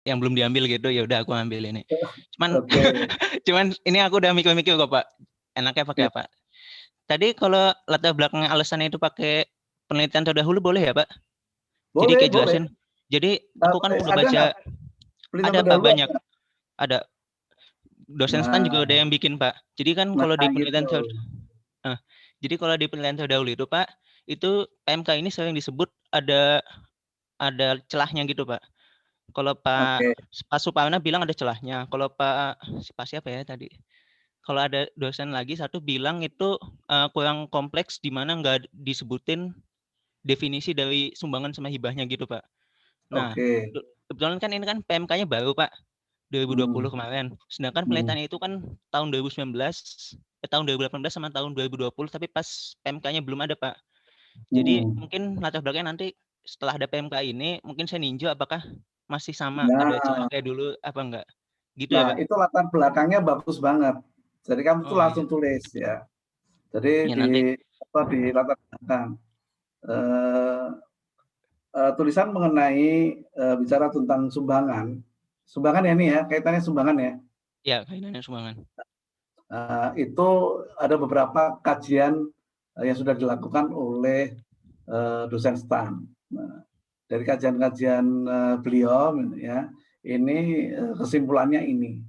yang belum diambil gitu, ya udah aku ambil ini. Cuman Oke. cuman ini aku udah mikir-mikir kok Pak. Enaknya pakai Ya, apa? Tadi kalau latar belakang alasannya itu pakai penelitian terdahulu boleh ya Pak? Jadi boleh, kayak boleh. jelasin. Jadi aku kan udah Ada nggak baca, penelitian ada Pak terdahulu? banyak. Ada dosen stan juga ada Nah, yang bikin Pak. Jadi kan nah kalau di gitu. penelitian eh, jadi kalau di penelitian terdahulu itu Pak, itu PMK ini sering disebut ada celahnya gitu Pak. Kalau Oke. Pak Suparna bilang ada celahnya. Kalau Pak siapa ya tadi? Kalau ada dosen lagi satu bilang itu kurang kompleks di mana nggak disebutin definisi dari sumbangan sama hibahnya gitu Pak. Nah, Oke. kebetulan kan ini kan PMK-nya baru Pak, 2020 Hmm, kemarin. Sedangkan hmm, penelitiannya itu kan tahun 2019, tahun 2018 sama tahun 2020, tapi pas PMK-nya belum ada Pak. Jadi hmm. mungkin latar belakangnya nanti setelah ada PMK ini, mungkin saya ninjau apakah masih sama ada celah Nah, kayak dulu apa enggak? Gitu ya nah Pak? itu latar belakangnya bagus banget. Jadi kamu tuh Oh iya, langsung tulis ya. Jadi ya di nanti. apa di latar belakang eh, tulisan mengenai bicara tentang sumbangan. Sumbangan ya ini ya, kaitannya sumbangan ya. Ya, kaitannya sumbangan. Itu ada beberapa kajian yang sudah dilakukan oleh dosen STAN. Nah, dari kajian-kajian beliau ya, ini kesimpulannya ini.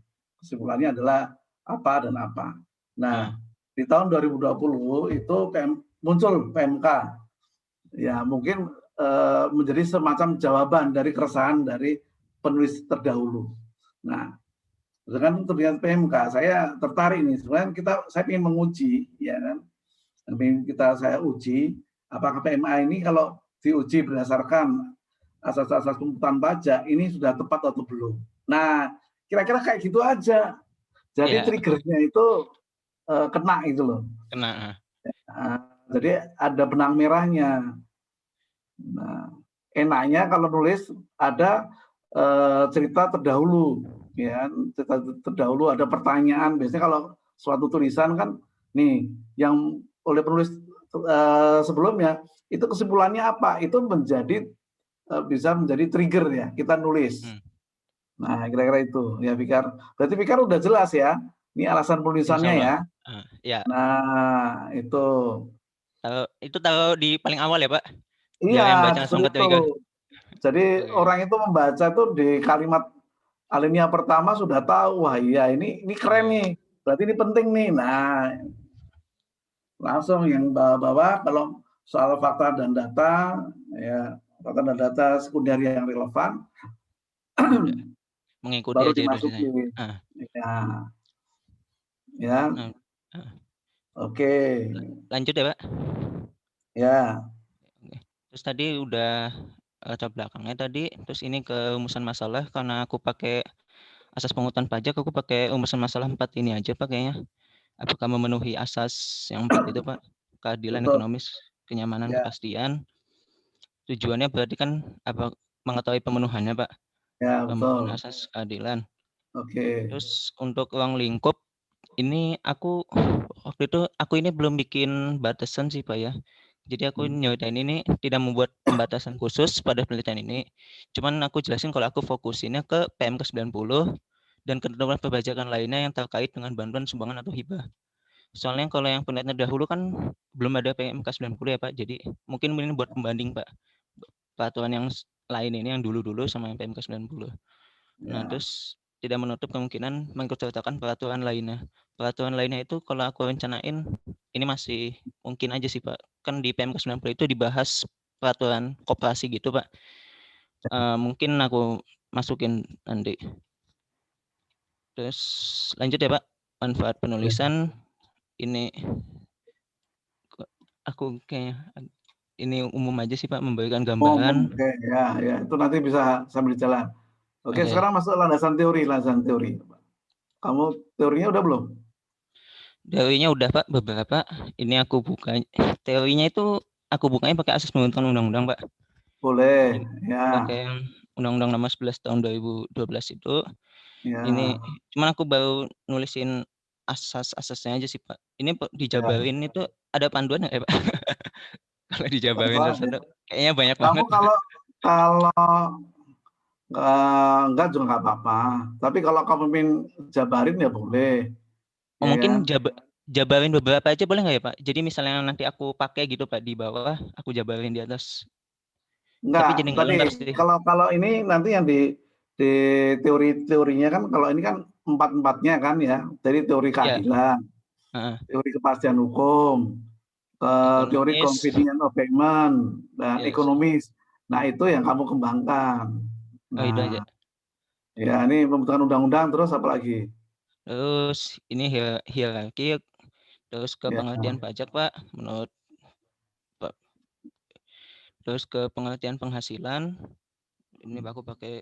Kesimpulannya adalah apa dan apa. Nah, Ah, di tahun 2020 itu muncul PMK. Ya, mungkin menjadi semacam jawaban dari keresahan dari penulis terdahulu. Nah, dengan terlihat PMK, saya tertarik nih. Sebenarnya saya ingin menguji, ya kan? Saya uji apakah PMA ini kalau diuji berdasarkan asas-asas pemutaran pajak ini sudah tepat atau belum. Nah, kira-kira kayak gitu aja. Jadi ya triggernya itu kena itu loh. kena. Nah, jadi ada benang merahnya. Nah, enaknya kalau nulis ada cerita terdahulu, ya cerita terdahulu ada pertanyaan. Biasanya kalau suatu tulisan kan, nih yang oleh penulis sebelumnya itu kesimpulannya apa? Itu bisa menjadi trigger ya kita nulis. Hmm, Nah kira-kira itu ya Fikar. Berarti Fikar udah jelas ya. Ini alasan insya penulisannya Allah. ya. Ya, Nah itu. itu taruh di paling awal ya Pak, Iya biar yang baca langsung seperti ke itu. trigger. Jadi Oke. orang itu membaca tuh di kalimat alinea pertama sudah tahu, wah iya ini keren Oke. nih, berarti ini penting nih. Nah, langsung yang bawah-bawah kalau soal fakta dan data, ya fakta dan data sekunder yang relevan, Udah mengikuti baru aja itu ceritanya. dimasukin. Ah, Ya, ya, nah, ah. oke, Lanjut ya Pak. ya, Oke. Terus tadi udah latar belakangnya tadi, terus ini ke rumusan masalah karena aku pakai asas pungutan pajak, aku pakai rumusan masalah 4 ini aja Pak kayaknya. Apakah memenuhi asas yang 4 itu Pak? Keadilan betul, ekonomis, kenyamanan, ya, kepastian. Tujuannya berarti kan apa mengetahui pemenuhannya Pak, ya pemenuhan betul, asas keadilan. oke, Terus untuk ruang lingkup ini aku waktu itu aku ini belum bikin batasan sih Pak ya. Jadi aku nyeritain ini tidak membuat pembatasan khusus pada penelitian ini. Cuman aku jelasin kalau aku fokusinnya ke PMK 90 dan ketentuan perpajakan lainnya yang terkait dengan bantuan sumbangan atau hibah. Soalnya kalau yang penelitian dahulu kan belum ada PMK 90 ya Pak. Jadi mungkin ini buat pembanding Pak. Peraturan yang lain ini yang dulu-dulu sama yang PMK 90. Nah, ya, terus tidak menutup kemungkinan mengikutsertakan peraturan lainnya. Peraturan lainnya itu kalau aku rencanain ini masih mungkin aja sih Pak. Kan di PMK 90 itu dibahas peraturan koperasi gitu Pak. Mungkin aku masukin nanti. Terus lanjut ya Pak. Manfaat ya. penulisan ini aku kayak ini umum aja sih Pak, memberikan gambaran. Oke, ya, itu nanti bisa sambil jalan. Oke, Oke. sekarang masuk landasan teori. Kamu teorinya udah belum? Teorinya udah Pak beberapa. Ini aku buka. Teorinya itu aku bukanya pakai asas pembentukan undang-undang Pak. Boleh, Jadi ya, pakai yang Undang-Undang Nomor 11 tahun 2012 itu. Ini ya, cuman aku baru nulisin asas-asasnya aja sih Pak. Ini ya. dijabarin itu ada panduan nggak ya Pak? Kalau dijabarin Contoh, ya. satu-satu kayaknya banyak Kamu banget. kalau kalau Enggak juga nggak apa-apa. Tapi kalau kamu ingin jabarin ya boleh. Oh, Ya kan? mungkin jabarin beberapa aja boleh nggak ya Pak? Jadi misalnya nanti aku pakai gitu Pak di bawah, aku jabarin di atas. Tapi Enggak, jadi nggak tadi lengkap sih. kalau ini nanti yang di teori-teorinya kan kalau ini kan empat-empatnya kan ya. Jadi teori Ya, keadilan, teori kepastian hukum, teori ekonomis. convenience of payment, dan Yes. ekonomis. Nah, itu yang kamu kembangkan. Oh, itu aja. Nah, ya ini pembentukan undang-undang terus apa lagi? Terus ini hierarki, terus ke Ya, pengertian pajak Pak, menurut Pak. Terus ke pengertian penghasilan, ini Pak aku pakai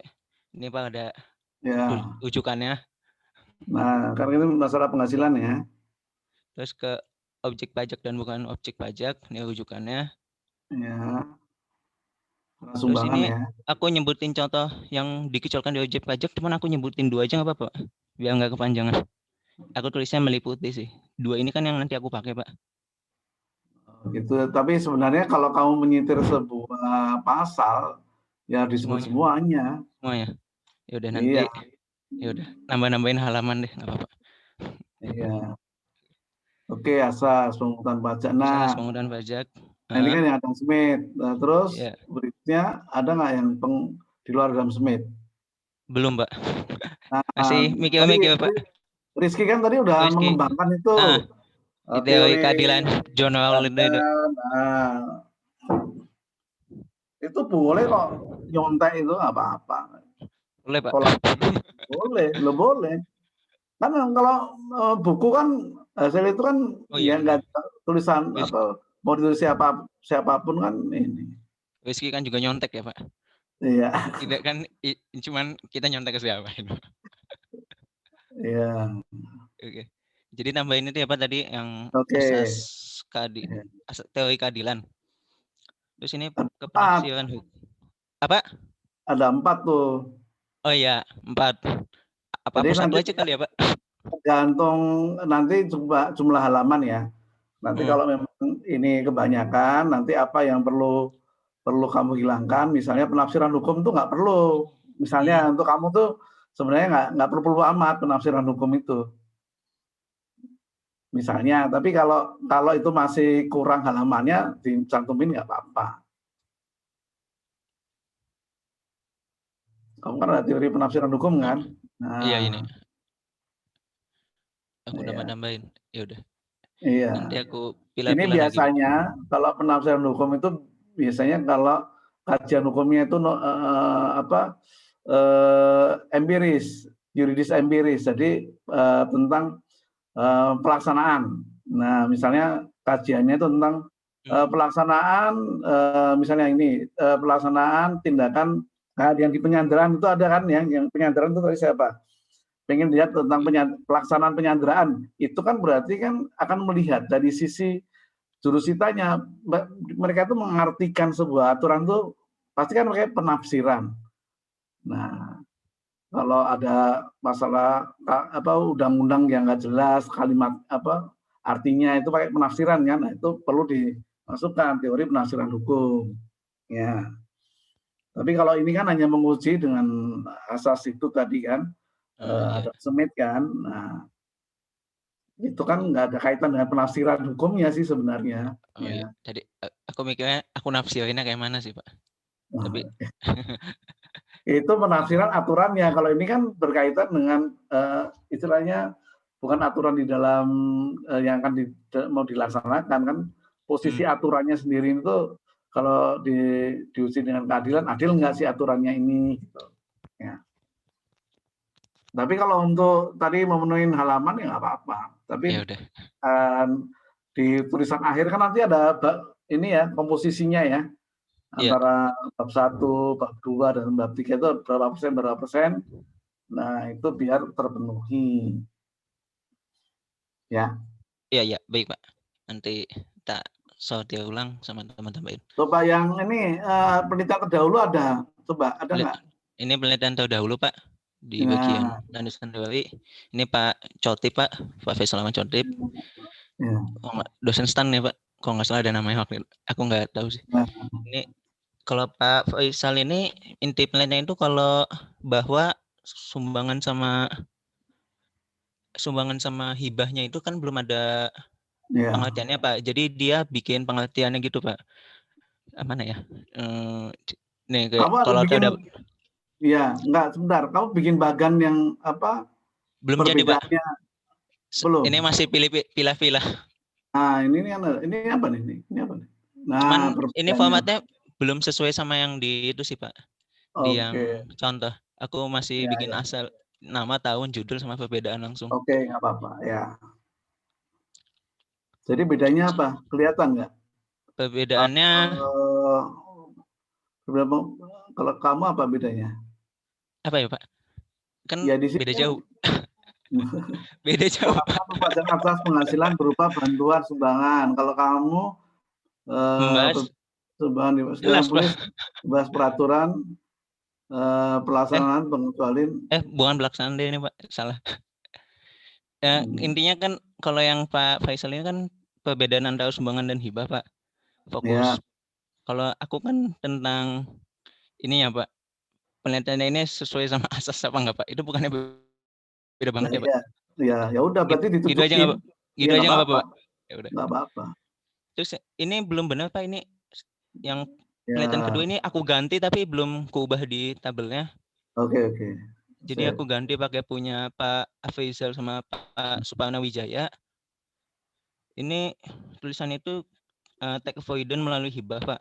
ini Pak ada ya. rujukannya. Nah, karena ini masalah penghasilan ya. Terus ke objek pajak dan bukan objek pajak, ini rujukannya. Ya, Terus sumbangan ini ya. aku nyebutin contoh yang dikecualikan dari objek pajak, cuman aku nyebutin 2 aja nggak apa-apa, Pak? Biar nggak kepanjangan. Aku tulisnya meliputi sih. 2 ini kan yang nanti aku pakai, Pak. Gitu. Tapi sebenarnya kalau kamu menyitir sebuah pasal, ya disebut Semuanya. semuanya. Semuanya. Ya udah nanti Iya, ya udah nambah-nambahin halaman deh, nggak apa-apa. iya. Oke, asas pemungutan pajak. Asas Nah, penggunaan pajak. ini Heeh, kan yang Adam Smith. Nah, terus ya. berikutnya ada nggak yang di luar Adam Smith? Belum, Pak. Nah, Masih tadi mikir-mikir, Pak. Rizky kan tadi udah Rizky. mengembangkan itu Ah, teori teori keadilan John Rowland itu. keadilan. Nah, itu boleh kok nyontek itu nggak apa-apa. Boleh, Pak. Pola boleh, lo boleh. Kan kalau buku kan hasil itu kan Oh ya iya nggak benar. tulisan Rizky, apa mau ditulis siapapun kan ini. Rizky kan juga nyontek ya, Pak. Iya, Tidak kan cuman kita nyontek ke siapa itu. iya. Oke. Jadi nambahin itu ya Pak tadi yang Oke. asas Ya. teori keadilan. Terus ini ke Empat, penafsiran hukum. Apa? ada empat tuh. Oh iya, 4. Apa Jadi aku satu nanti aja kali ya, Pak? tergantung nanti jumlah halaman ya. Nanti Hmm. kalau memang ini kebanyakan, nanti apa yang perlu perlu kamu hilangkan. Misalnya penafsiran hukum tuh nggak perlu. Hmm. Misalnya untuk kamu tuh sebenarnya nggak perlu amat penafsiran hukum itu. Misalnya, tapi kalau kalau itu masih kurang halamannya, dicantumin nggak apa-apa. Kamu kan ada teori penafsiran hukum Oh, kan? iya ini. Nah, Aku iya. nambahin. Ya udah. Iya. Nanti aku Ini pilih-pilih lagi, Pak. biasanya kalau penafsiran hukum itu biasanya kalau kajian hukumnya itu empiris, yuridis empiris. Jadi tentang pelaksanaan. Nah, misalnya kajiannya itu tentang Hmm. pelaksanaan, misalnya ini pelaksanaan tindakan yang di penyanderaan itu ada kan yang penyanderaan itu tadi siapa? Pengen lihat tentang pelaksanaan penyanderaan. Itu kan berarti kan akan melihat dari sisi jurusitanya. Mereka itu mengartikan sebuah aturan itu pasti kan pakai penafsiran. Nah, kalau ada masalah apa undang-undang yang nggak jelas kalimat apa artinya itu pakai penafsiran kan, nah, itu perlu dimasukkan teori penafsiran hukum ya. Tapi kalau ini kan hanya menguji dengan asas itu tadi kan, Iya. ada Smith kan, nah itu kan nggak ada kaitan dengan penafsiran hukumnya sih sebenarnya Oh iya. ya. Tadi aku mikirnya aku nafsirinnya kayak mana sih, Pak? Tapi Itu penafsiran aturannya. Kalau ini kan berkaitan dengan istilahnya bukan aturan di dalam yang akan mau dilaksanakan kan, posisi hmm. aturannya sendiri itu kalau diuji dengan keadilan, adil nggak sih aturannya ini? Gitu. Ya. Tapi kalau untuk tadi memenuhi halaman ya nggak apa-apa. Tapi Ya udah. di tulisan akhir kan nanti ada ini ya komposisinya ya, Iya. antara bab 1, bab 2, dan bab 3 itu berapa persen. Nah, itu biar terpenuhi. Ya. Iya, iya, baik, Pak. Nanti tak sortir ulang sama teman-teman. Coba yang ini penelitian terdahulu ada. Coba ada nggak? Ini penelitian terdahulu, Pak, di bagian Nah, landasan teori. Ini Pak Cotip, Pak Faisal Ahmad Cotip. ya. Dosen STAN ya, Pak. Kalau nggak salah ada namanya waktu itu. Aku nggak tahu sih. Nah, Ini Kalau Pak Faisal ini inti penelitian itu kalau bahwa sumbangan sama hibahnya itu kan belum ada Ya. pengertiannya Pak. Jadi dia bikin pengertiannya gitu Pak. Mana ya? Nih Kamu harus kalau bikin, ada ya enggak sebentar. Kamu bikin bagan yang apa? belum jadi Pak. Perbedaannya belum. Ini masih pilih-pilih. Nah, ini apa nih? Ini apa nih? Nah, Cuman ini perbedaannya. formatnya belum sesuai sama yang di itu sih Pak. Di Oke. yang contoh. Aku masih Ya, bikin ya. asal nama, tahun, judul sama perbedaan langsung. Oke, nggak apa-apa. Ya. Jadi bedanya apa? Kelihatan nggak? Perbedaannya Eh, Berapa, kalau kamu apa bedanya? apa ya Pak? Kan Ya di sini beda kan jauh. Beda jauh Pak. penghasilan pembayaran atas penghasilan berupa bantuan sumbangan. Kalau kamu Membahas sumbangan sekarang jelas Pak. tulis bahas peraturan Eh, pelaksanaan pengecualian. bukan pelaksanaan deh ini Pak. Salah. Ya, intinya kan kalau yang Pak Faisal ini kan perbedaan antara sumbangan dan hibah Pak. Fokus. Ya, Kalau aku kan tentang ini ya Pak. Penelitiannya ini sesuai sama asas apa enggak Pak? Itu bukannya beda banget nah, ya Pak? ya, ya, ya udah Gitu, berarti gitu aja nggak Pak? ditunjukin. Gitu Ya aja nggak nggak apa-apa apa-apa, Pak? Ya udah. nggak apa-apa. Terus ini belum benar Pak ini yang penelitian Ya, kedua ini aku ganti tapi belum kuubah di tabelnya. oke, oke. Jadi aku ganti pakai punya Pak Faisal sama Pak Supana Wijaya. Ini tulisan itu take avoidance melalui hibah Pak.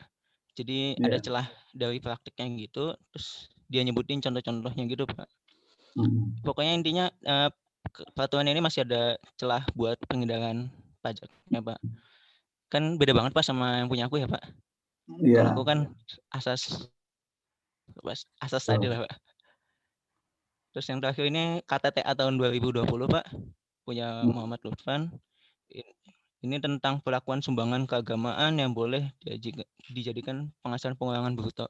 Jadi ada Ya. celah dari praktiknya gitu. Terus dia nyebutin contoh-contohnya gitu Pak. Pokoknya intinya peraturan ini masih ada celah buat pengendalian pajaknya Pak. Kan beda banget Pak sama yang punya aku ya Pak. Kalau Ya. aku kan asas tadi lah Pak. Terus yang terakhir ini KTTA tahun 2020 Pak, punya Muhammad Lutfan. Ini tentang perlakuan sumbangan keagamaan yang boleh dijadikan penghasilan pengurangan bruto.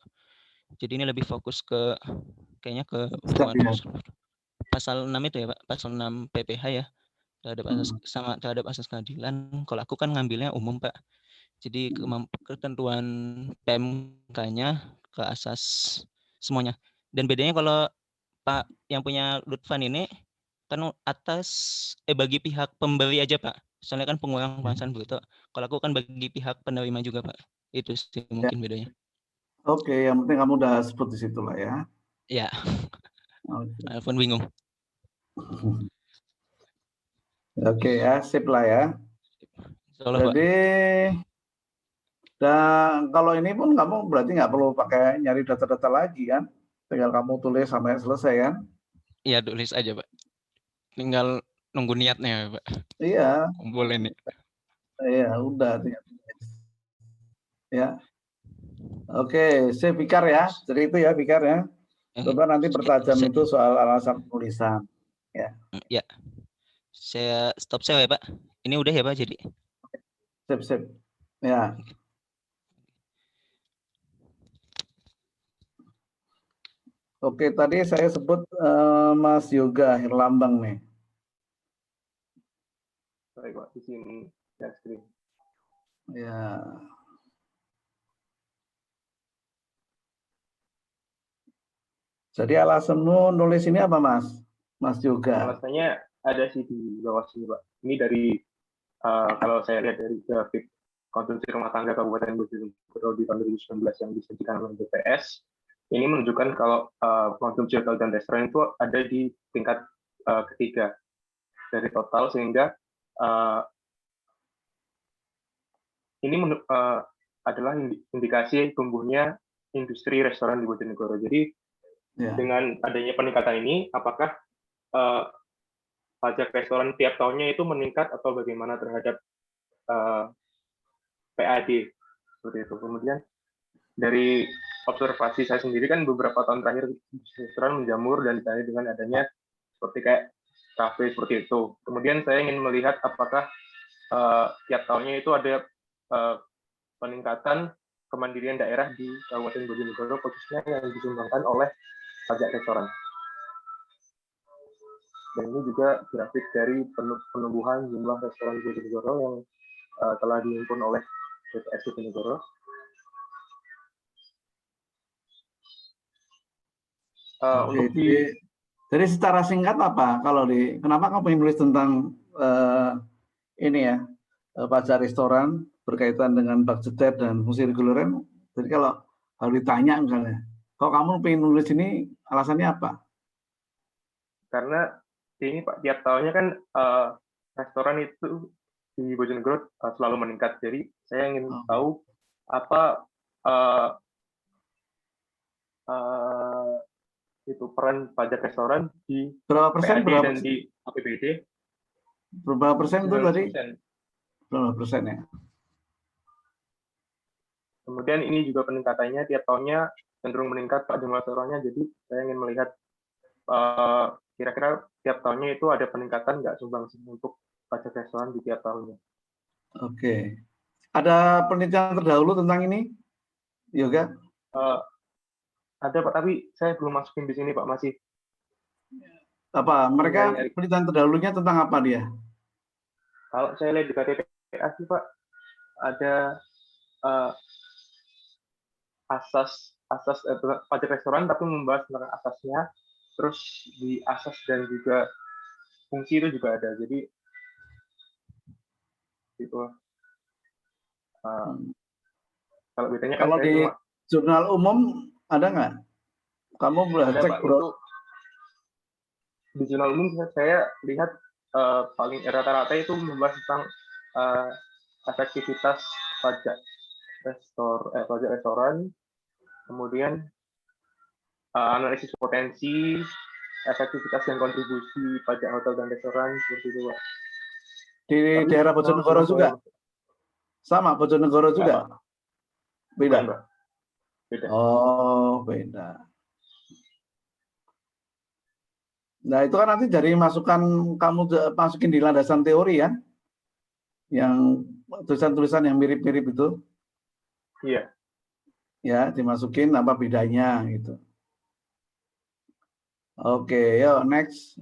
Jadi ini lebih fokus ke kayaknya ke pasal 6 itu ya Pak, pasal 6 PPH ya, terhadap asas keadilan. Kalau aku kan ngambilnya umum Pak. Jadi ketentuan PMK-nya ke asas semuanya. Dan bedanya kalau Pak yang punya Lutfan ini kan bagi pihak pemberi aja Pak. Soalnya kan pengurangan penghasilan bruto. Kalau aku kan bagi pihak penerima juga Pak. Itu sih Ya. mungkin bedanya. Oke, yang penting kamu udah sebut di situ lah ya. Ya, Oke. walaupun bingung. Oke ya, sip lah ya. Soalnya Pak. Jadi, dan kalau ini pun kamu berarti nggak perlu pakai nyari data-data lagi kan? Tinggal kamu tulis sampai selesai kan? Iya tulis aja Pak. Tinggal nunggu niatnya ya Pak. Iya, Kumpulin nih. iya udah. Ya, oke, saya Fikar ya. Jadi itu ya Fikar ya. Coba nanti pertajam itu soal alasan penulisan. Ya, Ya, saya stop saya ya Pak. Ini udah ya Pak jadi. sip sip. Ya. Oke, tadi saya sebut Mas Yoga Herlambang nih. Baik Pak, di sini share screen. Ya. Jadi alasanmu nulis ini apa Mas? Mas Yoga. Alasannya ada sih di bawah sini Pak. Ini dari kalau saya lihat dari grafik konsumsi rumah tangga Kabupaten Bojonegoro di tahun 2019 yang disajikan oleh BPS, ini menunjukkan kalau konsumsi hotel dan restoran itu ada di tingkat ketiga dari total, sehingga ini adalah indikasi tumbuhnya industri restoran di Bojonegoro. Jadi dengan adanya peningkatan ini, apakah pajak restoran tiap tahunnya itu meningkat atau bagaimana terhadap PAD seperti itu. Kemudian dari observasi saya sendiri kan beberapa tahun terakhir restoran menjamur dan ditandai dengan adanya seperti kayak kafe seperti itu. Kemudian saya ingin melihat apakah tiap tahunnya itu ada peningkatan kemandirian daerah di Kabupaten Bojonegoro khususnya yang disumbangkan oleh pajak restoran. Dan ini juga grafik dari penumbuhan jumlah restoran di Bojonegoro yang telah dihimpun oleh BPS Bojonegoro. Oke, Untuk di jadi secara singkat apa kalau kenapa kamu ingin nulis tentang ini ya, pajak restoran berkaitan dengan budgeter dan fungsi reguleran? Jadi kalau ditanya misalnya, kalau kamu pengen nulis ini alasannya apa? karena ini Pak, tiap tahunnya kan restoran itu di Bojonegoro selalu meningkat. Jadi saya ingin tahu apa itu peran pajak restoran di Berapa persen? PAD dan di APBD. Berapa persen itu tadi? 19%. Berapa persen ya? Kemudian ini juga peningkatannya tiap tahunnya cenderung meningkat Pak jumlah restorannya. Jadi saya ingin melihat kira-kira tiap tahunnya itu ada peningkatan nggak sumbangsi untuk pajak restoran di tiap tahunnya. Oke. Ada penelitian terdahulu tentang ini, Yoga? Ada Pak, tapi saya belum masukin di sini Pak, masih. Apa mereka penelitian terdahulunya tentang apa dia? Kalau saya lihat di KTPA sih Pak, ada asas pajak restoran tapi membahas tentang asasnya, terus di asas dan juga fungsi itu juga ada. Jadi itu kalau bedanya kan kalau saya di cuma jurnal umum ada nggak? Kamu boleh ada cek Pak, bro. untuk di jurnal umum saya lihat paling rata-rata itu membahas tentang efektivitas pajak restoran, kemudian analisis potensi, efektivitas dan kontribusi pajak hotel dan restoran seperti itu Pak. Di daerah Bojonegoro juga? Sama Bojonegoro juga? Beda? Bukan, Mbak. Beda. Oh, beda. Nah, itu kan nanti dari masukan kamu masukin di landasan teori ya? Yang tulisan-tulisan yang mirip-mirip itu? Iya. Ya, dimasukin apa bedanya gitu. Oke, yuk next.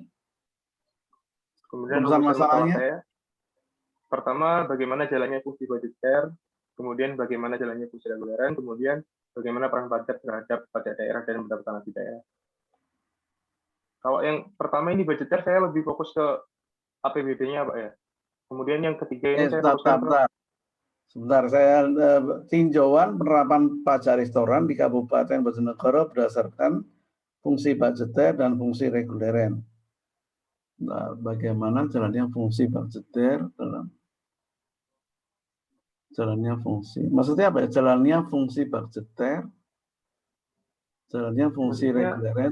Kemudian Rumusan masalahnya. saya, pertama bagaimana jalannya fungsi budgeter, kemudian bagaimana jalannya fungsi reguleran, kemudian bagaimana peran pajak terhadap pajak daerah dan pendapatan asli daerah. Kalau yang pertama ini budgeter, saya lebih fokus ke APBD-nya Pak ya. Kemudian yang ketiga ini saya fokuskan Sebentar, saya tinjauan penerapan pajak restoran di Kabupaten Bojonegoro berdasarkan fungsi budgeter dan fungsi reguleran. Nah, bagaimana jalannya fungsi budgeter dalam jalannya fungsi? Maksudnya apa ya? Jalannya fungsi budgeter, jalannya fungsi reguleran.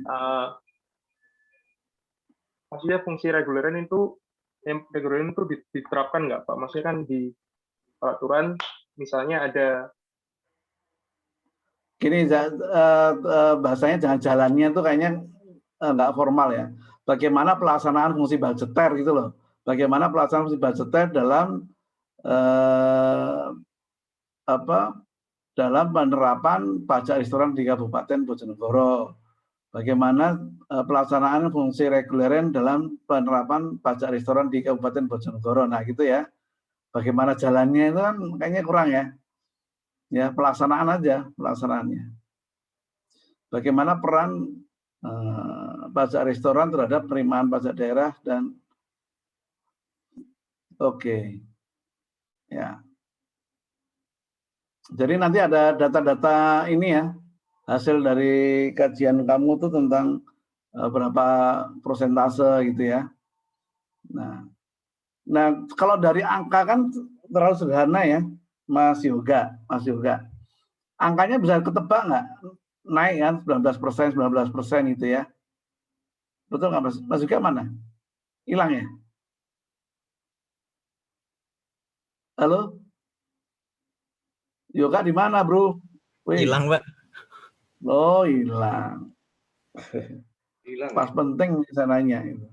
Maksudnya fungsi reguleran itu diterapkan nggak Pak? Maksudnya kan di peraturan misalnya ada gini bahasanya jangan jalannya itu kayaknya nggak formal ya. Bagaimana pelaksanaan fungsi budgeter gitu loh. Bagaimana pelaksanaan fungsi budgeter dalam dalam penerapan pajak restoran di Kabupaten Bojonegoro. Bagaimana pelaksanaan fungsi reguleran dalam penerapan pajak restoran di Kabupaten Bojonegoro. Nah gitu ya. Bagaimana jalannya itu kan kayaknya kurang ya. Ya pelaksanaan aja pelaksanaannya. Bagaimana peran pajak restoran terhadap penerimaan pajak daerah dan ya. Jadi nanti ada data-data ini ya, hasil dari kajian kamu tuh tentang berapa persentase gitu ya. Nah kalau dari angka kan terlalu sederhana ya, Mas Yoga. Angkanya bisa ketebak nggak? Naik kan 19% gitu ya. Betul nggak Mas? Mas Yoga mana? Hilang ya? Halo? Yoga di mana, Bro? Hilang, Pak. Oh, hilang. Pas ya? penting saya nanya itu.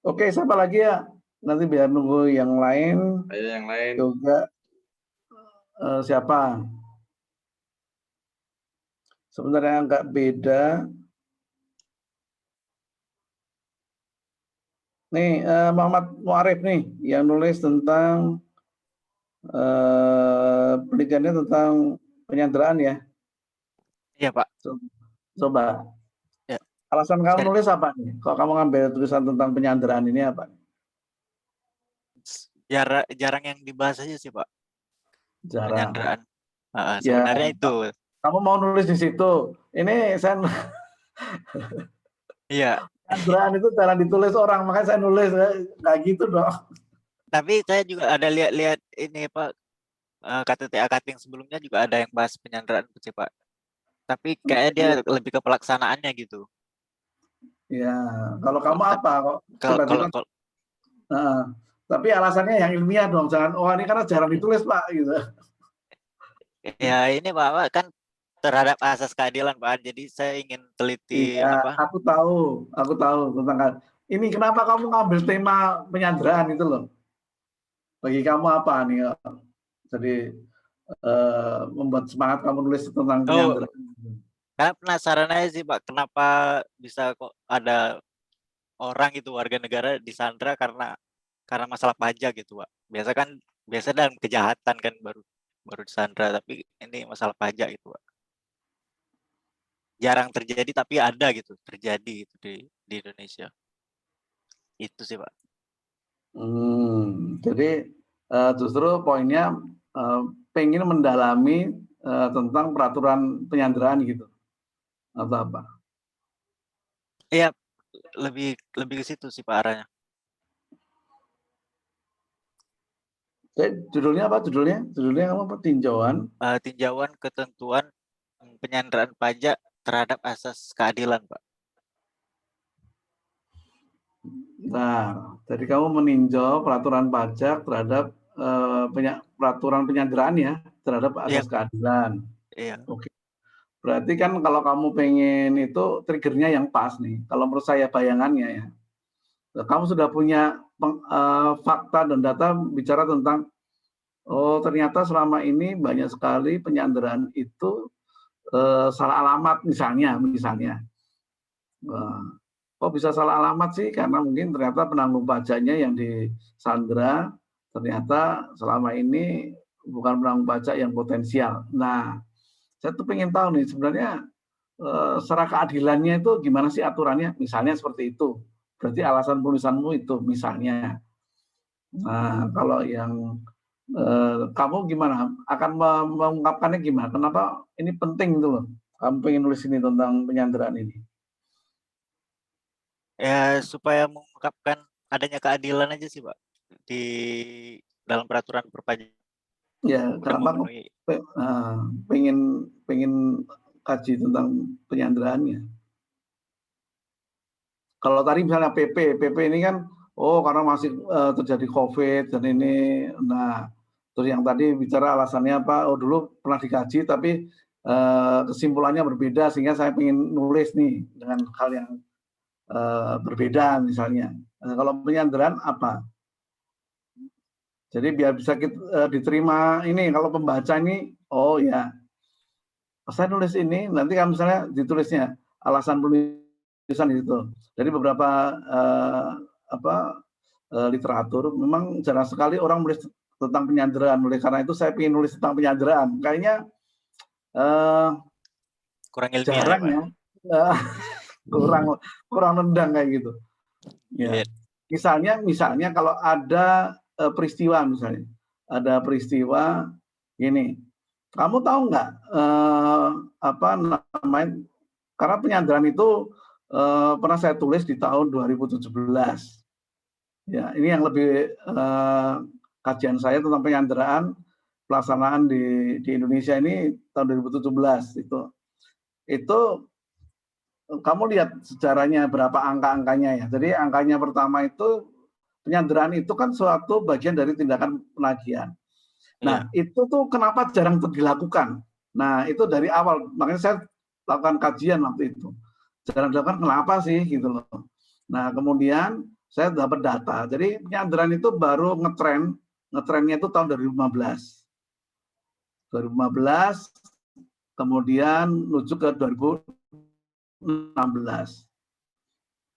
Oke, siapa lagi ya? Nanti biar nunggu yang lain. Ayo yang lain. Yoga siapa? Sebenarnya agak beda. Nih, Muhammad Muarif nih yang nulis tentang penelitiannya tentang penyanderaan ya. Iya, Pak. Coba. Ya. Alasan kamu Saya- nulis apa nih? Kalau kamu ngambil tulisan tentang penyanderaan ini apa? Jarang yang dibahas aja sih, Pak. Jarang. Penyanderaan. Ya, Sebenarnya itu. kamu mau nulis di situ. Ini saya Iya. penyanderaan itu cara ditulis orang, makanya saya nulis nggak gitu dong. Tapi saya juga ada lihat ini, Pak. KTT Akating sebelumnya juga ada yang bahas penyanderaan sih, Pak. Tapi kayaknya dia lebih ke pelaksanaannya gitu. Ya, kalau kamu apa? Kok tiba-tiba? Kalau Tapi alasannya yang ilmiah dong, jangan ini karena jarang ditulis Pak gitu. ya ini Pak kan terhadap asas keadilan Pak. Jadi saya ingin teliti Iya, aku tahu tentang ini. Kenapa kamu ngambil tema penyanderaan itu loh? Bagi kamu apa nih? Jadi membuat semangat kamu nulis tentang penyanderaan. Karena penasaran aja sih Pak, kenapa bisa kok ada orang itu warga negara disandra karena masalah pajak gitu Pak. Biasa dalam kejahatan kan baru disandra, tapi ini masalah pajak gitu Pak. Jarang terjadi tapi ada gitu, terjadi gitu di Indonesia. Itu sih Pak. Jadi justru poinnya pengen mendalami tentang peraturan penyanderaan gitu atau apa? Iya, lebih ke situ sih Pak arahnya. Judulnya apa? Judulnya kamu apa? Tinjauan Ketentuan penyanderaan pajak terhadap asas keadilan, Pak. Nah, jadi kamu meninjau peraturan pajak terhadap peraturan penyanderaan ya terhadap asas keadilan. Iya. Oke. Berarti kan kalau kamu pengen itu triggernya yang pas nih. Kalau menurut saya bayangannya ya, kamu sudah punya fakta dan data bicara tentang ternyata selama ini banyak sekali penyanderaan itu salah alamat misalnya. Kok bisa salah alamat sih? Karena mungkin ternyata penanggung pajaknya yang disandra ternyata selama ini bukan penanggung pajak yang potensial. Nah, saya tuh pengen tahu nih sebenarnya secara keadilannya itu gimana sih aturannya? Misalnya seperti itu. Berarti alasan tulisanmu itu misalnya. Nah, kalau yang kamu gimana? Akan mengungkapkannya gimana? Kenapa ini penting itu loh? Kamu pengen nulis ini tentang penyanderaan ini? Ya supaya mengungkapkan adanya keadilan aja sih Pak di dalam peraturan perpajakan. Ya, kenapa kok pengen kaji tentang penyanderaannya? Kalau tadi misalnya PP ini kan, karena masih terjadi COVID dan ini, nah terus yang tadi bicara alasannya apa? Dulu pernah dikaji tapi kesimpulannya berbeda sehingga saya pengen nulis nih dengan hal yang berbeda misalnya. Nah, kalau penyanderaan apa? Jadi biar bisa diterima ini kalau pembaca ini, oh ya, saya nulis ini nanti kan misalnya ditulisnya alasan penulisan itu. Jadi beberapa literatur memang jarang sekali orang menulis tentang penyanderaan. Oleh karena itu saya ingin nulis tentang penyanderaan. Kayaknya kurang ilmiah jarang ya, kurang nendang kayak gitu. Ya. Misalnya kalau ada peristiwa misalnya, ada peristiwa gini, kamu tahu nggak apa namanya? Karena penyanderaan itu pernah saya tulis di tahun 2017. Ya, ini yang lebih kajian saya tentang penyanderaan pelaksanaan di Indonesia ini tahun 2017 itu kamu lihat sejarahnya berapa angkanya ya. Jadi angkanya pertama itu penyanderaan itu kan suatu bagian dari tindakan penagihan. Nah, itu tuh kenapa jarang dilakukan? Nah, itu dari awal. Makanya saya lakukan kajian waktu itu. Jarang dilakukan kenapa sih gitu loh. Nah, kemudian saya dapat data. Jadi penyanderaan itu baru ngetrennya itu tahun 2015. 2015 kemudian menuju ke 2016.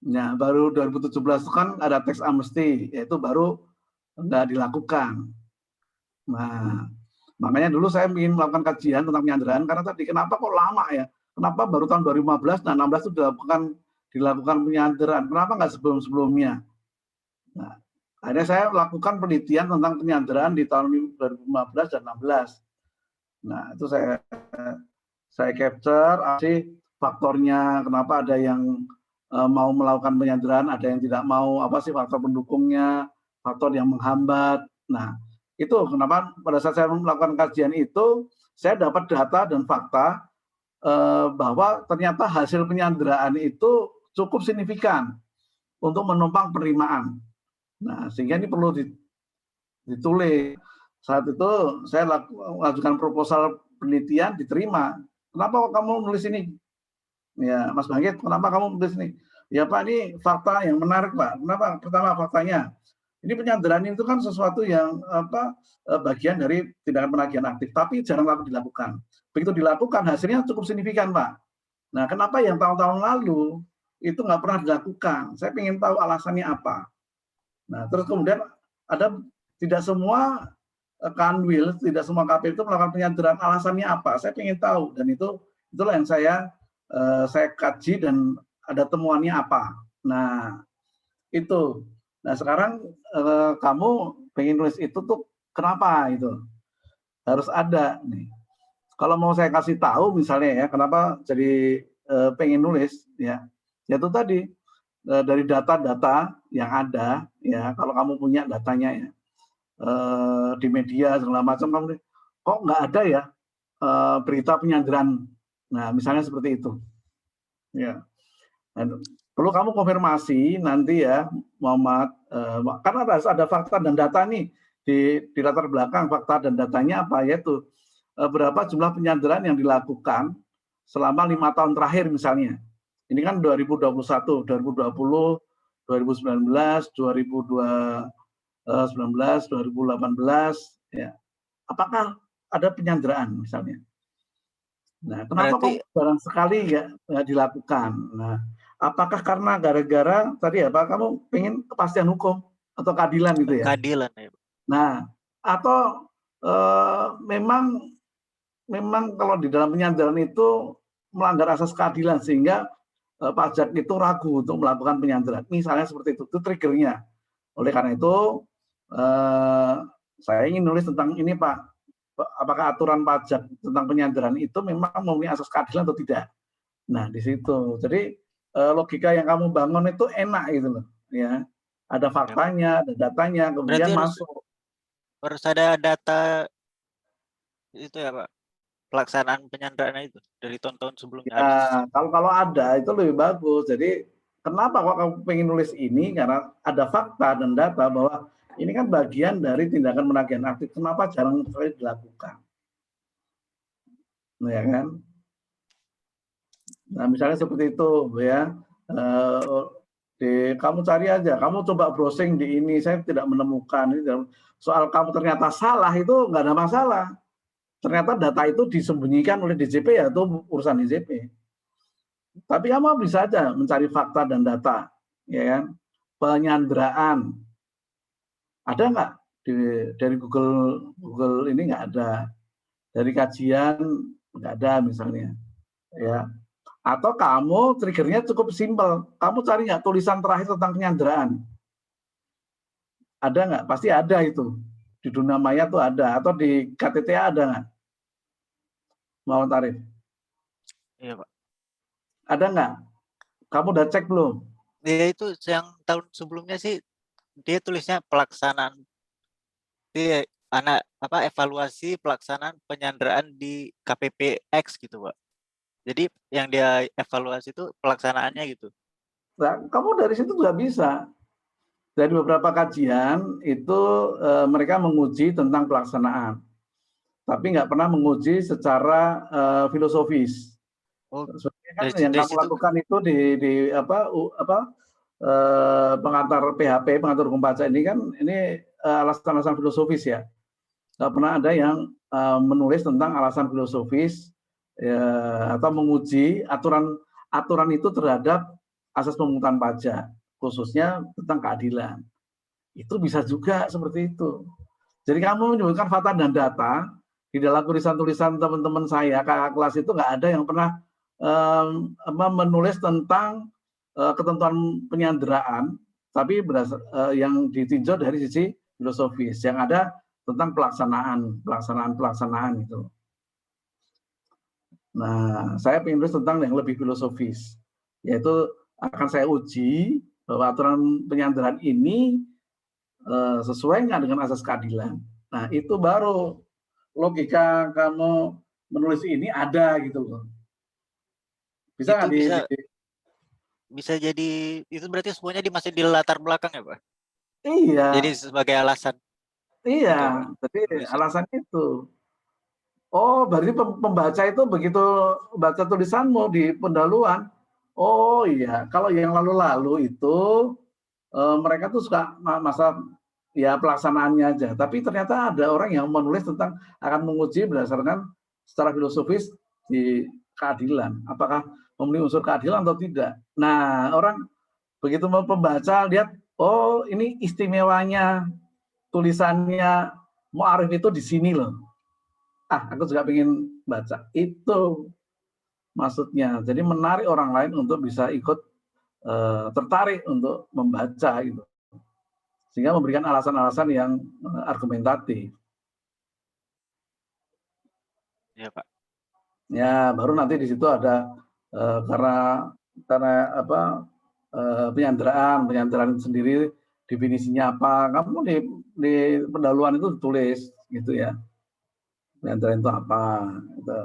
Nah, baru 2017 itu kan ada tax amnesty, yaitu baru nggak dilakukan. Nah, makanya dulu saya ingin melakukan kajian tentang penyanderaan karena tadi kenapa kok lama ya? Kenapa baru tahun 2015 dan 16 itu dilakukan penyanderaan? Kenapa nggak sebelum-sebelumnya? Nah, akhirnya saya lakukan penelitian tentang penyanderaan di tahun 2015 dan 16. Nah, itu saya capture sih faktornya, kenapa ada yang mau melakukan penyanderaan, ada yang tidak mau, apa sih faktor pendukungnya, faktor yang menghambat. Nah, itu kenapa pada saat saya melakukan kajian itu, saya dapat data dan fakta bahwa ternyata hasil penyanderaan itu cukup signifikan untuk menopang penerimaan. Nah, sehingga ini perlu ditulis. Saat itu saya lakukan proposal penelitian, diterima. Kenapa kok kamu nulis ini? Ya, Mas Bangkit, kenapa kamu nulis ini? Ya Pak, ini fakta yang menarik Pak. Kenapa? Pertama faktanya, ini penyanderaan itu kan sesuatu yang bagian dari tindakan penagihan aktif, tapi jarang dilakukan. Begitu dilakukan, hasilnya cukup signifikan Pak. Nah, kenapa yang tahun-tahun lalu itu nggak pernah dilakukan? Saya ingin tahu alasannya apa. Nah, terus kemudian ada tidak semua Kanwil, tidak semua KPU itu melakukan penyanderaan, alasannya apa? Saya ingin tahu, dan itulah yang saya kaji dan ada temuannya apa. Nah, itu. Nah, sekarang kamu pengen nulis itu tuh kenapa itu? Harus ada nih. Kalau mau saya kasih tahu misalnya ya, kenapa jadi pengen nulis ya. Yaitu tadi dari data-data yang ada ya, kalau kamu punya datanya ya. Di media segala macam kamu kok nggak ada ya berita penyanderaan. Nah, misalnya seperti itu. Ya. Dan perlu kamu konfirmasi nanti ya, Muhammad, karena ada fakta dan data nih di latar belakang fakta dan datanya apa, yaitu berapa jumlah penyanderaan yang dilakukan selama 5 tahun terakhir misalnya. Ini kan 2021, 2020, 2019, 2019, 2018, ya. Apakah ada penyanderaan misalnya? Nah, kenapa kok barang sekali ya dilakukan? Nah, apakah karena gara-gara tadi ya Pak, kamu pengen kepastian hukum atau keadilan gitu ya? Keadilan ya. Nah, atau memang kalau di dalam penyanderaan itu melanggar asas keadilan sehingga pajak itu ragu untuk melakukan penyanderaan. Misalnya seperti itu triggernya. Oleh karena itu saya ingin nulis tentang ini Pak, apakah aturan pajak tentang penyanderaan itu memang memenuhi asas keadilan atau tidak. Nah, di situ. Jadi logika yang kamu bangun itu enak gitu loh, ya. Ada faktanya, ada datanya, kemudian masuk. Harus ada data itu ya Pak, pelaksanaan penyanderaan itu dari tahun-tahun sebelumnya. Ya, kalau ada itu lebih bagus. Jadi kenapa kok kamu pengen nulis ini? Karena ada fakta dan data bahwa ini kan bagian dari tindakan penagihan aktif. Kenapa jarang sekali dilakukan? Nah, ya kan? Nah, misalnya seperti itu, ya. Kamu cari aja, kamu coba browsing di ini, saya tidak menemukan. Soal kamu ternyata salah itu nggak ada masalah. Ternyata data itu disembunyikan oleh DJP, ya itu urusan DJP. Tapi kamu bisa aja mencari fakta dan data, ya kan? Penyanderaan ada nggak dari Google ini nggak ada, dari kajian nggak ada misalnya, ya. Atau kamu triggernya cukup simpel, kamu cari nggak tulisan terakhir tentang penyanderaan, ada nggak? Pasti ada itu di dunia maya tuh ada, atau di KTTA ada nggak? Muhammad Arif? Iya Pak. Ada nggak? Kamu udah cek belum? Ya itu yang tahun sebelumnya sih dia tulisnya pelaksanaan evaluasi pelaksanaan penyanderaan di KPPX gitu Pak. Jadi yang dia evaluasi itu pelaksanaannya gitu. Nah, kamu dari situ juga bisa. Dari beberapa kajian itu mereka menguji tentang pelaksanaan, tapi nggak pernah menguji secara filosofis. Sebenarnya kan yang kamu lakukan itu di pengantar PHP, pengatur hukum pajak ini kan ini alasan-alasan filosofis ya. Nggak pernah ada yang menulis tentang alasan filosofis ya, atau menguji aturan itu terhadap asas pemungutan pajak, khususnya tentang keadilan. Itu bisa juga seperti itu. Jadi kamu menyebutkan fakta dan data di dalam tulisan-tulisan teman-teman saya kakak kelas itu nggak ada yang pernah menulis tentang ketentuan penyanderaan, tapi yang ditinjau dari sisi filosofis. Yang ada tentang pelaksanaan itu. Nah, saya ingin tulis tentang yang lebih filosofis, yaitu akan saya uji bahwa aturan penyanderaan ini sesuai nggak dengan asas keadilan. Nah, itu baru logika kamu menulis ini ada gitu loh. Bisa nggak bisa jadi itu berarti semuanya masih di latar belakang ya Pak? Iya. Jadi sebagai alasan. Iya, jadi alasannya itu. Oh, berarti pembaca itu begitu baca tulisanmu di pendahuluan. Oh iya, kalau yang lalu-lalu itu mereka tuh suka masa ya pelaksanaannya aja. Tapi ternyata ada orang yang menulis tentang akan menguji berdasarkan secara filosofis di keadilan. Apakah memenuhi unsur keadilan atau tidak. Nah, orang begitu mau pembaca lihat, oh ini istimewanya tulisannya Mu'arif itu di sini loh. Aku juga pengen baca. Itu maksudnya. Jadi menarik orang lain untuk bisa ikut tertarik untuk membaca gitu. Sehingga memberikan alasan-alasan yang argumentatif. Ya Pak. Ya, baru nanti di situ ada karena penyanderaan sendiri definisinya apa. Kamu di pendahuluan itu tulis gitu ya. Penyanderaan itu apa? Gitu.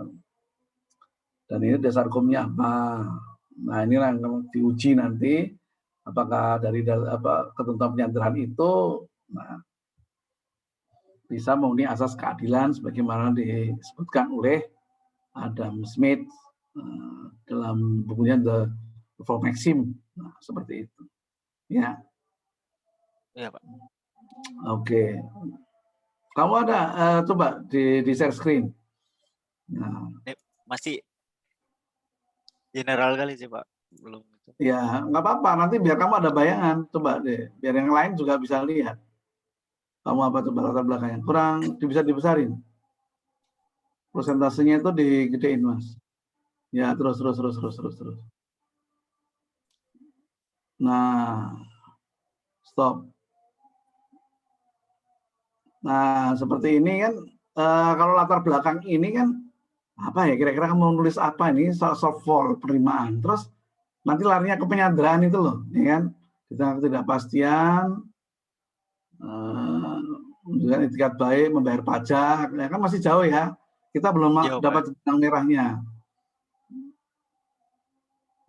Dan ini dasar hukumnya apa? Nah, ini yang diuji nanti apakah dari ketentuan penyanderaan itu bisa memenuhi asas keadilan sebagaimana disebutkan oleh Adam Smith dalam bukunya The Four Maxims. Nah, seperti itu. Ya. Iya, Pak. Oke. Kamu ada coba di share screen. Nah. Masih general kali sih, Pak. Belum. Ya, nggak apa-apa. Nanti biar kamu ada bayangan. Coba deh. Biar yang lain juga bisa lihat. Kamu apa coba latar belakangnya? Kurang bisa dibesarin. Persentasenya itu digedein, Mas. Ya, terus. Nah, stop. Nah, seperti ini kan, kalau latar belakang ini kan, apa ya, kira-kira kamu menulis apa ini, softball penerimaan. Terus nanti larinya ke penyanderaan itu loh, ya kan? Di tengah ketidakpastian, menunjukkan etikat baik, membayar pajak, ya kan masih jauh ya. Kita belum dapat benang merahnya.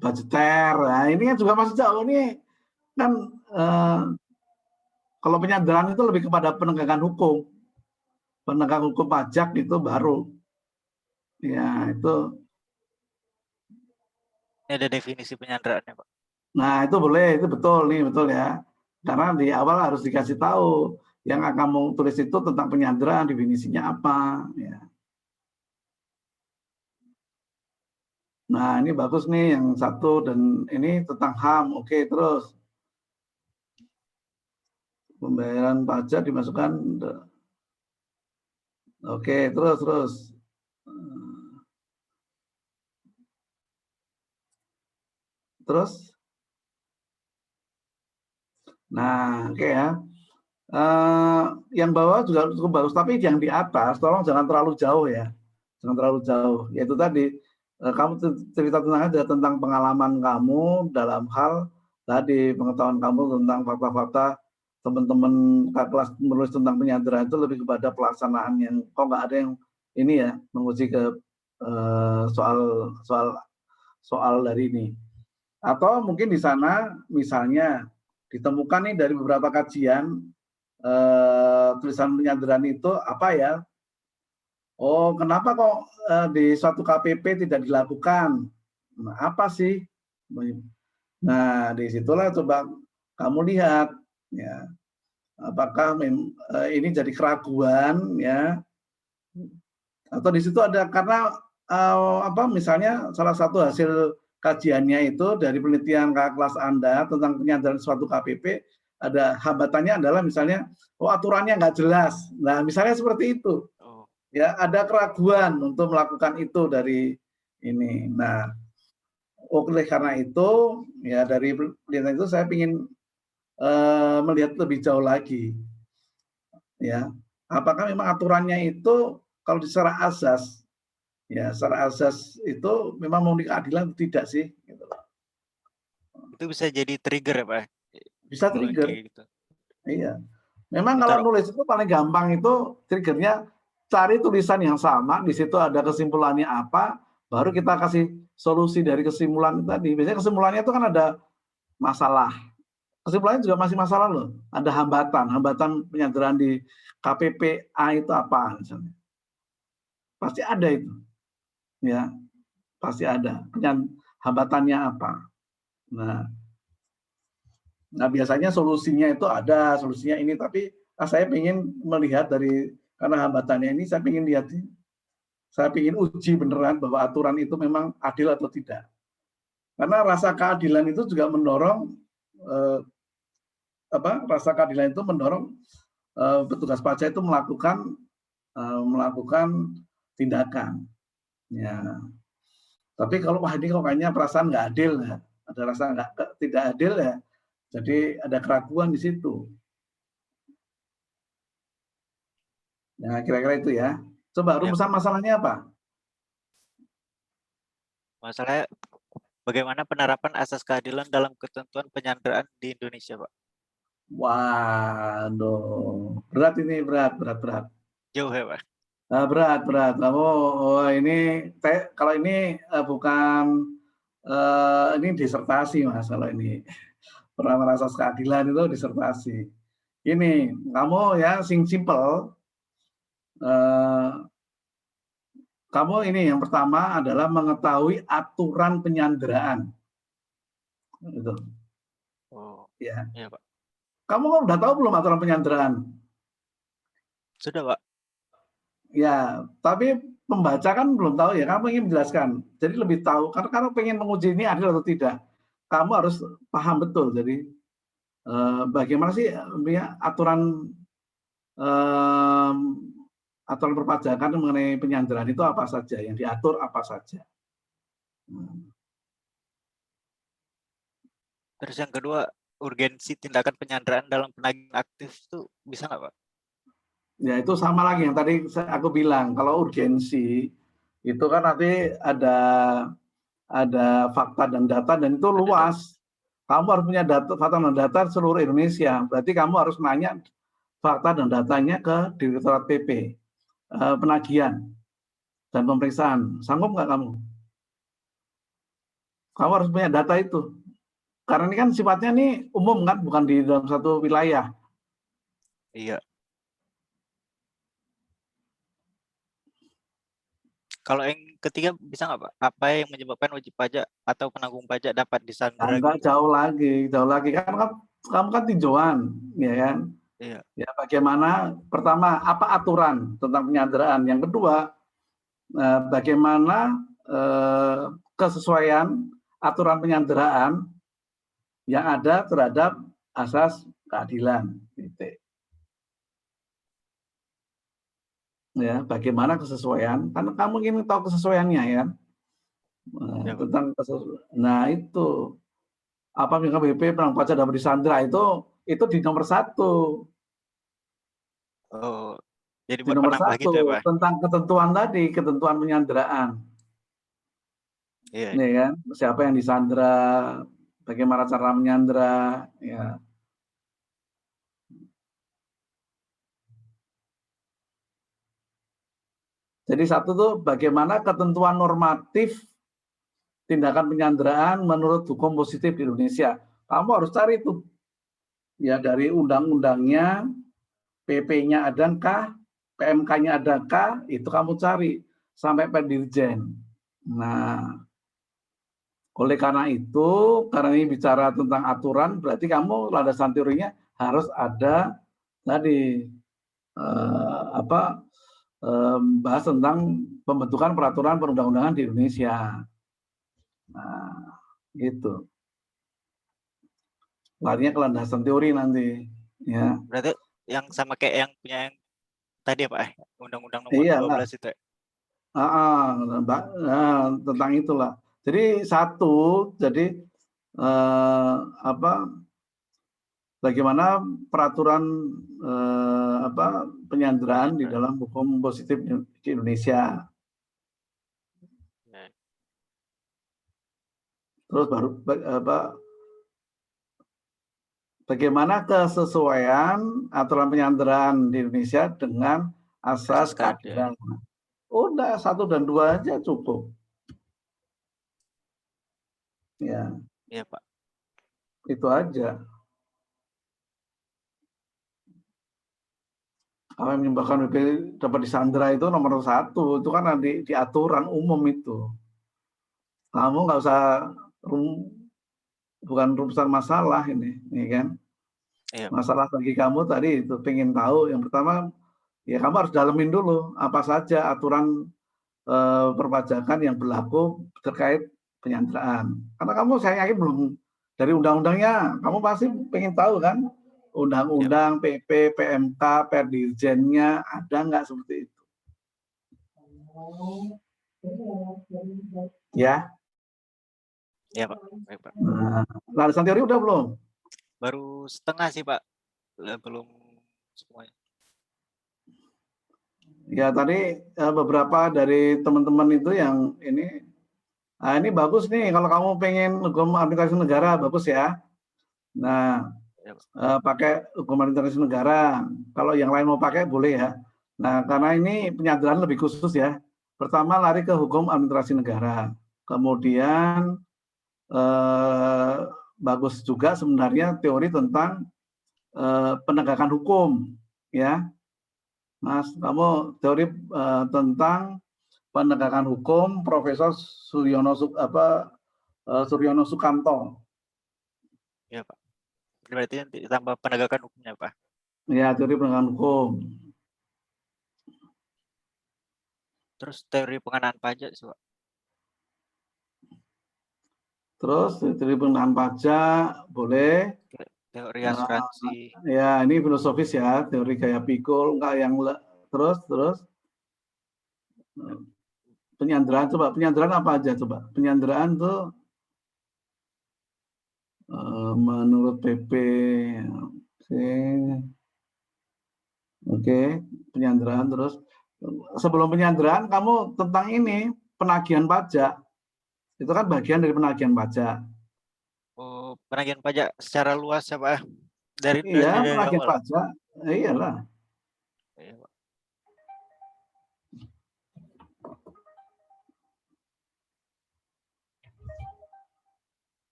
Budgeter, nah ini kan juga masih jauh nih. Kan kalau penyanderaan itu lebih kepada penegakan hukum. Penegakan hukum pajak itu baru. Ya, itu. Ini ada definisi penyanderaannya, Pak. Nah, itu boleh, itu betul nih, betul ya. Karena di awal harus dikasih tahu yang akan mau tulis itu tentang penyanderaan, definisinya apa. Ya. Nah, ini bagus nih yang satu dan ini tentang HAM. Oke, terus. Pembayaran pajak dimasukkan. Oke, terus. Nah, oke ya. Yang bawah juga cukup bagus, tapi yang di atas tolong jangan terlalu jauh ya. Jangan terlalu jauh. Yaitu tadi kamu cerita tentang pengalaman kamu dalam hal tadi pengetahuan kamu tentang fakta-fakta teman-teman kelas menulis tentang penyanderaan itu lebih kepada pelaksanaan yang kok nggak ada yang ini ya menguji ke soal dari ini. Atau mungkin di sana misalnya ditemukan nih dari beberapa kajian tulisan penyanderaan itu apa ya? Oh, kenapa kok di suatu KPP tidak dilakukan? Nah, apa sih? Nah, disitulah coba kamu lihat ya. Apakah ini jadi keraguan ya? Atau di situ ada karena misalnya salah satu hasil kajiannya itu dari penelitian kakak kelas Anda tentang penyanderaan suatu KPP ada hambatannya adalah misalnya aturannya nggak jelas. Nah, misalnya seperti itu. Oh. Ya, ada keraguan untuk melakukan itu dari ini. Nah, oleh karena itu ya dari penelitian itu saya ingin melihat lebih jauh lagi. Ya, apakah memang aturannya itu kalau secara asas ya secara asas itu memang memenuhi keadilan atau tidak sih? Gitu. Itu bisa jadi trigger ya Pak? Bisa Kalau trigger. kayak gitu. Iya. Memang Itu kalau nulis itu paling gampang itu triggernya cari tulisan yang sama, di situ ada kesimpulannya apa, baru kita kasih solusi dari kesimpulan tadi. Biasanya kesimpulannya itu kan ada masalah. Kesimpulannya juga masih masalah loh. Ada hambatan penyanderaan di KPPA itu apa misalnya. Pasti ada itu. Ya, pasti ada. Hambatannya apa. Nah, biasanya solusinya itu ada, solusinya ini, tapi saya ingin melihat karena hambatannya ini, saya ingin lihat, saya ingin uji beneran bahwa aturan itu memang adil atau tidak. Karena rasa keadilan itu juga mendorong, rasa keadilan itu mendorong petugas pajak itu melakukan tindakan. Ya. Tapi kalau ini kok kayaknya perasaan nggak adil, ya. Ada rasa tidak adil ya. Jadi ada keraguan di situ. Nah, kira-kira itu ya. Coba rumusan masalahnya apa? Masalahnya bagaimana penerapan asas keadilan dalam ketentuan penyanderaan di Indonesia, Pak? Waduh, berat ini, berat. Jauh ya, Pak? Berat. Kamu, ini, kalau ini bukan, ini disertasi Mas, kalau ini. Penerapan asas keadilan itu disertasi. Ini, kamu ya, simple. Kamu ini yang pertama adalah mengetahui aturan penyanderaan. Itu. Oh, ya. Iya, Pak. Kamu kan udah tahu belum aturan penyanderaan? Sudah, Pak. Ya, tapi pembaca kan belum tahu ya. Kamu ingin menjelaskan. Jadi lebih tahu. Karena kamu pengen menguji ini adil atau tidak. Kamu harus paham betul. Jadi bagaimana sih aturan perpajakan mengenai penyanderaan itu apa saja, yang diatur apa saja. Terus yang kedua, urgensi tindakan penyanderaan dalam penagihan aktif itu bisa nggak, Pak? Ya itu sama lagi yang tadi aku bilang, kalau urgensi itu kan nanti ada fakta dan data dan itu luas. Kamu harus punya fakta dan data seluruh Indonesia. Berarti kamu harus nanya fakta dan datanya ke Direktorat PP, penagihan dan pemeriksaan. Sanggup nggak kamu? Kamu harus punya data itu. Karena ini kan sifatnya nih umum kan, bukan di dalam satu wilayah. Iya. Kalau yang ketiga bisa nggak, Pak? Apa yang menyebabkan wajib pajak atau penanggung pajak dapat disandera? Enggak, jauh lagi. Kan kamu kan tinjauan, ya kan? Iya. Ya, bagaimana pertama apa aturan tentang penyanderaan? Yang kedua, bagaimana kesesuaian aturan penyanderaan yang ada terhadap asas keadilan. Ya, bagaimana kesesuaian? Karena kamu ingin tahu kesesuaiannya ya. Tentang nah itu apa yang KBP penanggung pajak dapat disandera itu di nomor 1. Oh, jadi Di buat nomor penambah 1 gitu ya, Pak? tentang ketentuan penyanderaan. Iya. Nih kan, siapa yang disandera, bagaimana cara menyandera, ya. Jadi satu tuh bagaimana ketentuan normatif tindakan penyanderaan menurut hukum positif di Indonesia. Kamu harus cari itu. Ya dari undang-undangnya, PP-nya adakah, PMK-nya adakah, itu kamu cari sampai per dirjen. Nah, oleh karena itu, karena ini bicara tentang aturan, berarti kamu landasan teorinya harus ada tadi bahas tentang pembentukan peraturan perundang-undangan di Indonesia. Nah, gitu. larinya ke landasan teori nanti. Ya. Berarti yang sama kayak yang punya yang tadi ya Pak, Undang-Undang Nomor Iya, 12 itu ya? tentang itulah. Jadi bagaimana peraturan penyanderaan di dalam hukum positif di Indonesia. Terus bagaimana kesesuaian aturan penyanderaan di Indonesia dengan asas keadilan. Udah 1 dan 2 aja cukup. Ya. Iya Pak. Itu aja. Apa yang menyebabkan BP dapat disandera itu nomor 1, itu kan di aturan umum itu. Kamu nggak usah bukan rumusan masalah ini, ya kan? Iya. Masalah bagi kamu tadi itu pengen tahu. Yang pertama, ya kamu harus dalemin dulu apa saja aturan perpajakan yang berlaku terkait penyanderaan. Karena kamu saya yakin belum dari undang-undangnya, kamu pasti pengen tahu kan? Undang-undang, PP, PMK, Perdirjennya ada nggak seperti itu? Ya. Iya Pak. Baik, Pak. Nah, landasan teori udah belum? Baru setengah sih Pak, belum semuanya. Ya tadi beberapa dari teman-teman itu yang ini bagus nih kalau kamu pengen hukum administrasi negara, bagus ya. Nah, pakai hukum administrasi negara. Kalau yang lain mau pakai boleh ya. Nah, karena ini penyanderaan lebih khusus ya. Pertama lari ke hukum administrasi negara. Kemudian bagus juga sebenarnya teori tentang penegakan hukum ya. Mas, kamu teori tentang penegakan hukum Profesor Suryono Sukanto. Iya Pak. Berarti nanti tambah penegakan hukumnya Pak. Ya, teori penegakan hukum. Terus teori pengenaan pajak sih Pak. Terus teori pengenaan pajak boleh. Teori asuransi. Ya, ini filosofis ya, teori gaya pikul, enggak yang terus. Penyanderaan, coba penyanderaan apa aja coba? Penyanderaan tuh menurut PP, oke, penyanderaan terus. Sebelum penyanderaan kamu tentang ini penagihan pajak, itu kan bagian dari penagihan pajak. Oh, penagihan pajak secara luas ya Pak? Dari penagihan awal. pajak, iyalah. Iya, Pak.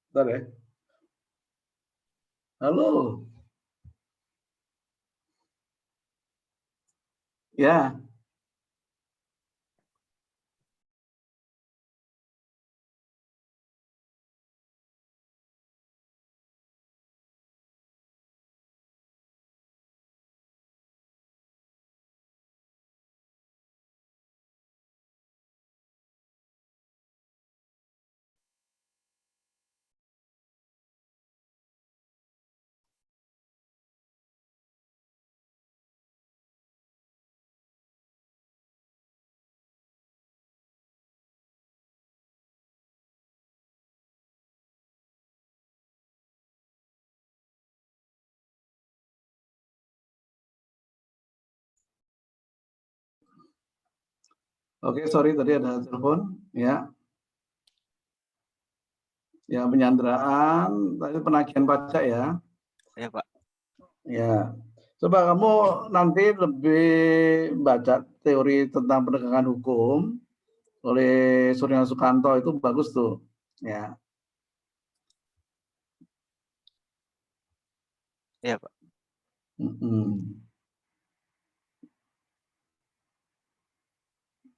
Bentar ya. Halo. Ya. Oke, sorry tadi ada telepon, ya. Ya, penyanderaan, tadi penagihan pajak ya. Iya, Pak. Ya. Coba kamu nanti lebih baca teori tentang penegakan hukum oleh Suryono Sukanto, itu bagus tuh, ya. Iya, Pak.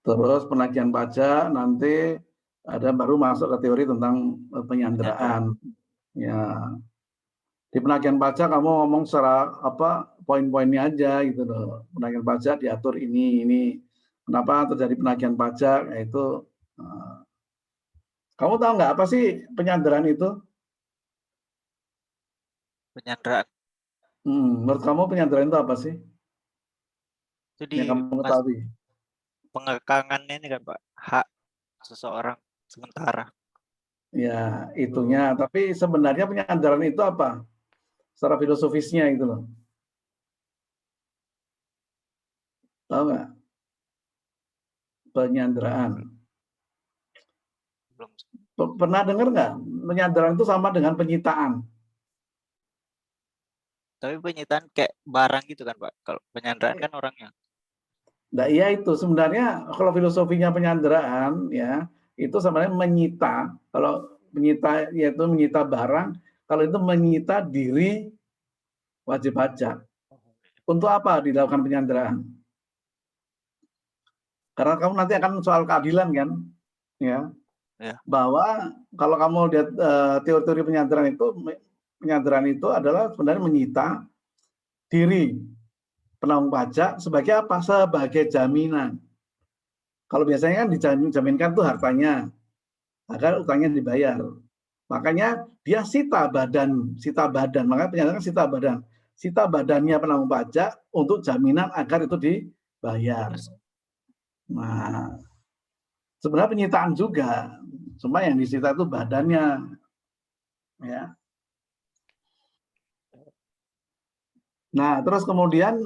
Terus penagihan pajak nanti ada baru masuk ke teori tentang penyanderaan. Ya. Di penagihan pajak kamu ngomong secara poin-poinnya aja gitu loh. Penagihan pajak diatur ini. Kenapa terjadi penagihan pajak? Yaitu Kamu tahu nggak apa sih penyanderaan itu? Penyanderaan Menurut kamu penyanderaan itu apa sih itu yang kamu ketahui? pengekangannya ini kan Pak, hak seseorang sementara. Ya, itunya. Tapi sebenarnya penyanderaan itu apa? Secara filosofisnya itu loh. Tahu nggak? Penyanderaan. Belum. Pernah dengar nggak? Penyanderaan itu sama dengan penyitaan. Tapi penyitaan kayak barang gitu kan Pak. Kalau penyanderaan kan orangnya. Nah, iya itu sebenarnya kalau filosofinya penyanderaan ya itu sebenarnya menyita. Kalau menyita yaitu menyita barang, kalau itu menyita diri wajib pajak. Untuk apa dilakukan penyanderaan? Karena kamu nanti akan soal keadilan kan, ya. Ya. Bahwa kalau kamu lihat teori-teori penyanderaan itu adalah sebenarnya menyita diri penanggung pajak sebagai apa? Sebagai jaminan. Kalau biasanya kan dijaminkan tuh hartanya agar utangnya dibayar. Makanya dia sita badan. Makanya penyanderaan sita badan. Sita badannya penanggung pajak untuk jaminan agar itu dibayar. Nah, sebenarnya penyitaan juga, cuma yang disita itu badannya, ya. Nah, terus kemudian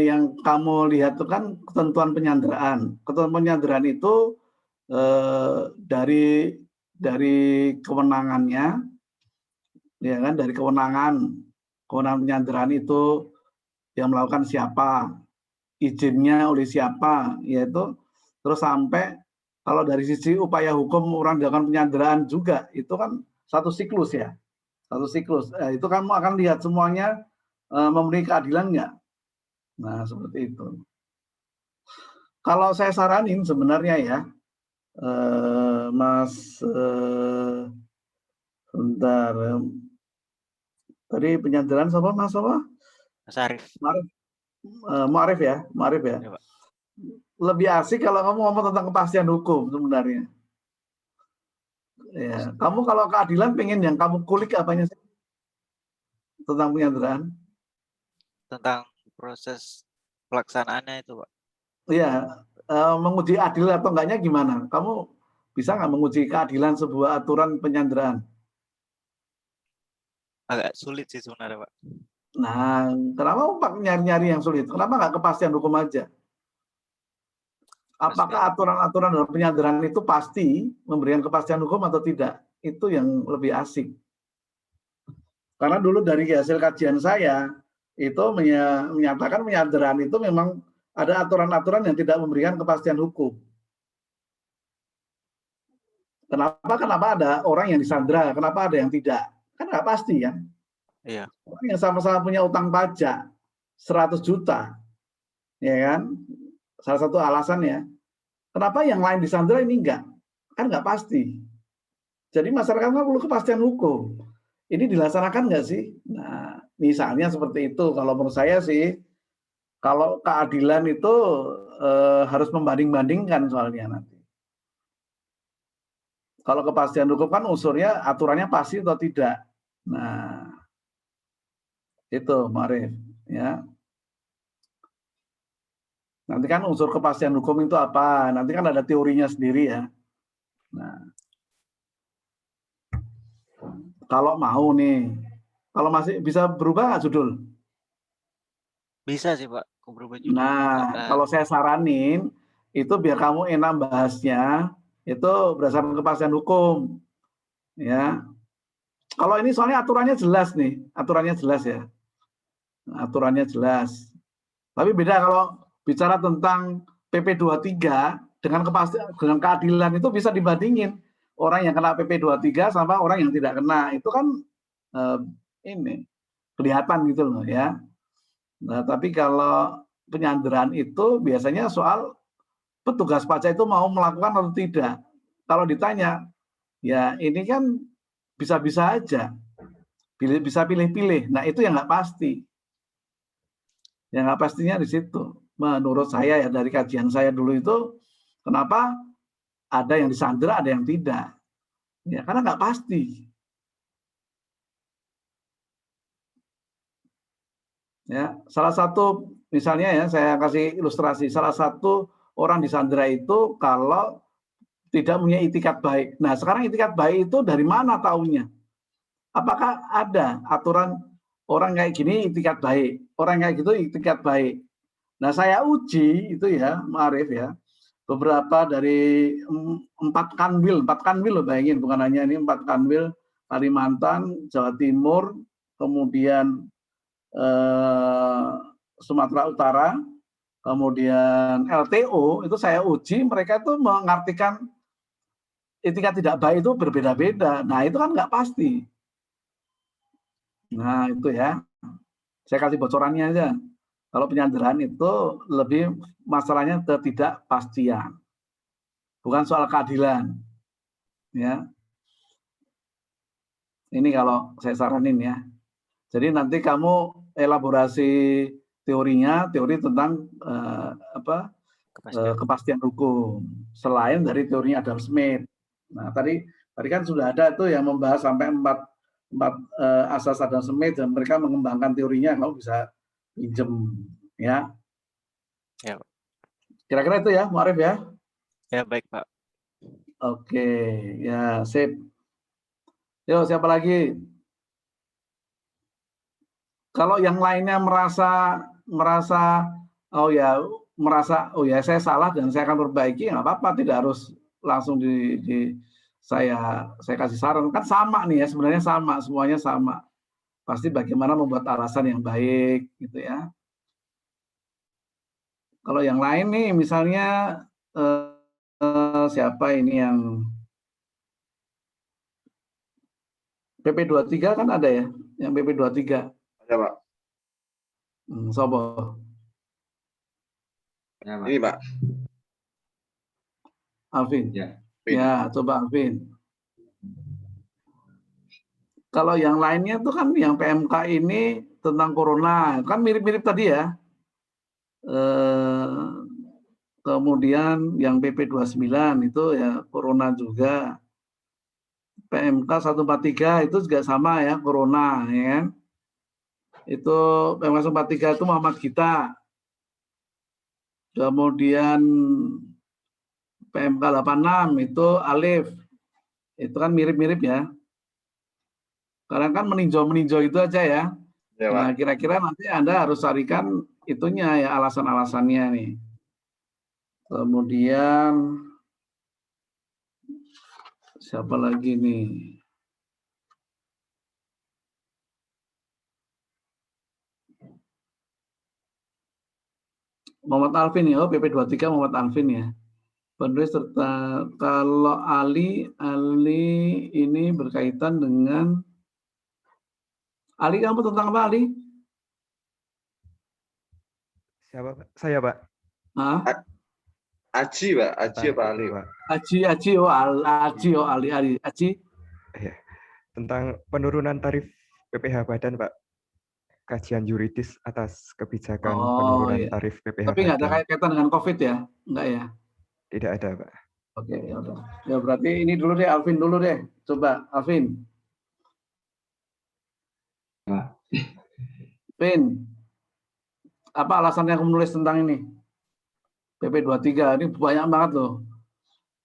yang kamu lihat itu kan ketentuan penyanderaan. Ketentuan penyanderaan itu dari kewenangannya, ya kan, dari kewenangan penyanderaan itu yang melakukan siapa, izinnya oleh siapa, yaitu terus sampai kalau dari sisi upaya hukum orang dilakukan penyanderaan juga itu kan satu siklus ya, satu siklus. Itu kamu akan lihat semuanya memenuhi keadilan nggak? Nah seperti itu. Kalau saya saranin sebenarnya ya, Mas, bentar, tadi penyanderaan siapa Mas apa? Mas Arief. Ma'arif ya, Ma'arif ya. Ya, Pak. Lebih asik kalau kamu ngomong tentang kepastian hukum sebenarnya. Ya, kamu kalau keadilan pengen yang kamu kulik apanya sih? Tentang penyanderaan? Tentang proses pelaksanaannya itu Pak. Iya, menguji adil atau enggaknya gimana? Kamu bisa nggak menguji keadilan sebuah aturan penyanderaan? Agak sulit sih sebenarnya Pak. Nah, kenapa Pak nyari-nyari yang sulit? Kenapa nggak kepastian hukum aja? Apakah aturan-aturan dalam penyanderaan itu pasti memberikan kepastian hukum atau tidak? Itu yang lebih asik. Karena dulu dari hasil kajian saya, itu menyatakan penyanderaan itu memang ada aturan-aturan yang tidak memberikan kepastian hukum. Kenapa ada orang yang disandera, kenapa ada yang tidak? Kan nggak pasti ya. Iya. Orang yang sama-sama punya utang pajak 100 juta, ya kan? Salah satu alasannya, kenapa yang lain disandera ini enggak? Kan nggak pasti. Jadi masyarakat perlu kepastian hukum. Ini dilaksanakan nggak sih? Nah, misalnya seperti itu. Kalau menurut saya sih, kalau keadilan itu harus membanding-bandingkan soalnya nanti. Kalau kepastian hukum kan unsurnya aturannya pasti atau tidak. Nah, itu Ma'arif ya. Nanti kan unsur kepastian hukum itu apa? Nanti kan ada teorinya sendiri ya. Nah, kalau mau nih, kalau masih bisa berubah nggak judul? Bisa sih Pak, berubah judul. Nah, kalau saya saranin itu biar kamu enak bahasnya itu berdasarkan kepastian hukum, ya. Kalau ini soalnya aturannya jelas nih, aturannya jelas ya, aturannya jelas. Tapi beda kalau bicara tentang PP 23 dengan kepastian, dengan keadilan itu bisa dibandingin orang yang kena PP 23 sama orang yang tidak kena, itu kan ini kelihatan gitu loh ya. Nah, tapi kalau penyanderaan itu biasanya soal petugas pajak itu mau melakukan atau tidak. Kalau ditanya, ya ini kan bisa-bisa aja, bisa pilih-pilih. Nah itu yang nggak pasti. Yang nggak pastinya di situ. Menurut saya ya dari kajian saya dulu itu, kenapa ada yang disandera, ada yang tidak. Ya, karena nggak pasti. Ya, salah satu misalnya ya saya kasih ilustrasi, salah satu orang disandera itu kalau tidak punya itikat baik. Nah, sekarang itikat baik itu dari mana taunya? Apakah ada aturan orang kayak gini itikat baik, orang kayak gitu itikat baik? Nah, saya uji itu ya, Ma'arif ya, beberapa dari 4 kanwil loh, bayangin, bukan hanya ini 4 kanwil, Kalimantan, Jawa Timur, kemudian Sumatera Utara, kemudian LTO, itu saya uji, mereka itu mengartikan itikat tidak baik itu berbeda-beda. Nah, itu kan nggak pasti. Nah, itu ya. Saya kasih bocorannya aja. Kalau penyanderaan itu lebih masalahnya ketidakpastian. Bukan soal keadilan. Ya. Ini kalau saya saranin ya. Jadi nanti kamu elaborasi teorinya, teori tentang kepastian hukum. Selain dari teorinya Adam Smith. Nah, tadi kan sudah ada tuh yang membahas sampai empat asas Adam Smith dan mereka mengembangkan teorinya. Kamu bisa pinjem ya. Ya. Kira-kira itu ya, Muarif ya. Ya, baik, Pak. Oke, ya sip. Yo, siapa lagi? Kalau yang lainnya merasa oh ya saya salah dan saya akan perbaiki, nggak apa-apa, tidak harus langsung saya kasih saran, kan sama nih ya, sebenarnya sama, semuanya sama. Pasti bagaimana membuat alasan yang baik gitu ya. Kalau yang lain nih misalnya siapa ini yang PP 23 kan ada ya, yang PP 23. Ada, Pak. Sobo. Ya, Pak. Ini, Pak. Alvin. Ya. Ya, coba Alvin. Kalau yang lainnya itu kan yang PMK ini tentang corona, kan mirip-mirip tadi ya. Kemudian yang PP 29 itu ya corona juga. PMK 143 itu juga sama ya, corona ya kan. Itu PMK 143 itu Muhammad Gita. Kemudian PMK 86 itu Alif. Itu kan mirip-mirip ya. Karena kan meninjau itu aja ya. Ya, Pak. Nah, kira-kira nanti Anda harus carikan itunya ya, alasan-alasannya nih. Kemudian siapa lagi nih? Muhammad Alvin ya, PP 23 Muhammad Alvin ya. Penulis serta kalau Ali ini berkaitan dengan Ali, kamu tentang apa Ali? Siapa, Pak? Saya, Pak. Hah? Aji, Pak. Aji apa Ali, Pak? Aji Ali. Aji. Ya. Tentang penurunan tarif PPh Badan, Pak. Kajian yuridis atas kebijakan penurunan tarif PPh Tapi nggak ada Badan. kaitan dengan COVID ya? Enggak ya? Tidak ada, Pak. Oke, ya udah. Ya berarti ini dulu deh, Alvin dulu deh. Coba, Alvin. Pak. Vin, apa alasannya kamu menulis tentang ini? PP 23, ini banyak banget loh.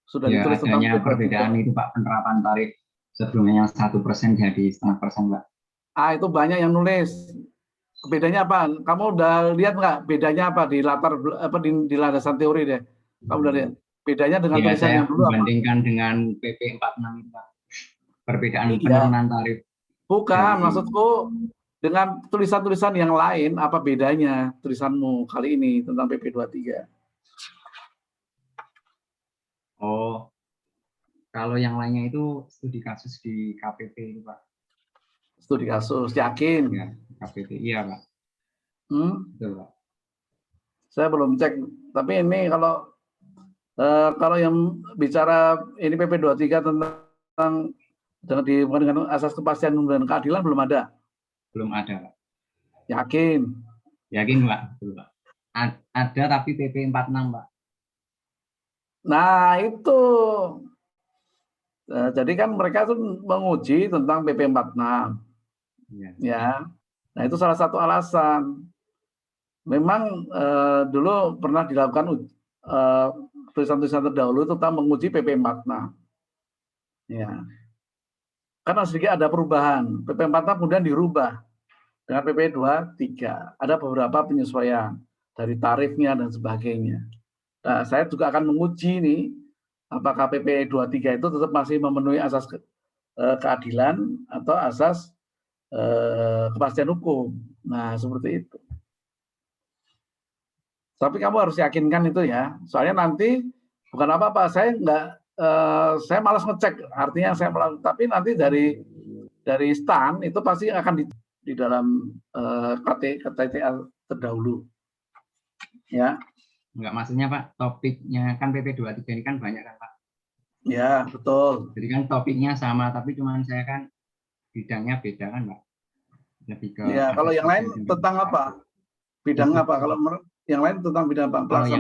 Sudah Ya, ditulis tentang adanya perbedaan itu Pak, penerapan tarif sebelumnya 1% jadi 0,5%, Pak. Itu banyak yang nulis. Bedanya apa? Kamu udah lihat nggak bedanya apa di latar di landasan teori deh? Kamu udah lihat bedanya dengan Ya, tulisan saya yang dulu apa? membandingkan dengan PP 46 itu, Pak. Perbedaan Iya. penurunan tarif. Bukan, Dari- maksudku dengan tulisan-tulisan yang lain apa bedanya tulisanmu kali ini tentang PP 23? Oh, kalau yang lainnya itu studi kasus di KPP itu, Pak. Studi kasus, yakin? Ya, KPP, iya, Pak. Betul, Pak. Saya belum cek, tapi ini kalau yang bicara ini PP 23 tentang dengan asas kepastian dan keadilan belum ada. Belum ada, Pak. Yakin? Yakin, Pak. Betul, Pak. Ada tapi PP 46, Pak. Nah, itu. Jadi kan mereka tuh menguji tentang PP 46. Iya. Ya. Nah, itu salah satu alasan. Memang dulu pernah dilakukan tulisan-tulisan terdahulu tentang menguji PP 46. Ya. Karena sedikit ada perubahan. PP 46 kemudian dirubah dengan PP 23. Ada beberapa penyesuaian dari tarifnya dan sebagainya. Nah, saya juga akan menguji nih apakah PP 23 itu tetap masih memenuhi asas keadilan atau asas kepastian hukum. Nah, seperti itu. Tapi kamu harus yakinkan itu ya. Soalnya nanti bukan apa-apa, saya saya malas ngecek. Artinya saya malas, tapi nanti dari STAN itu pasti akan di dalam KTA terdahulu. Ya. Enggak, maksudnya Pak, topiknya kan PP 23 ini kan banyak kan Pak. Ya, betul. Jadi kan topiknya sama, tapi cuman saya kan bidangnya beda kan Pak. Lebih ke ya, kalau yang lain tentang apa? Bidang apa? Kalau yang lain tentang bidang apa? Kalau yang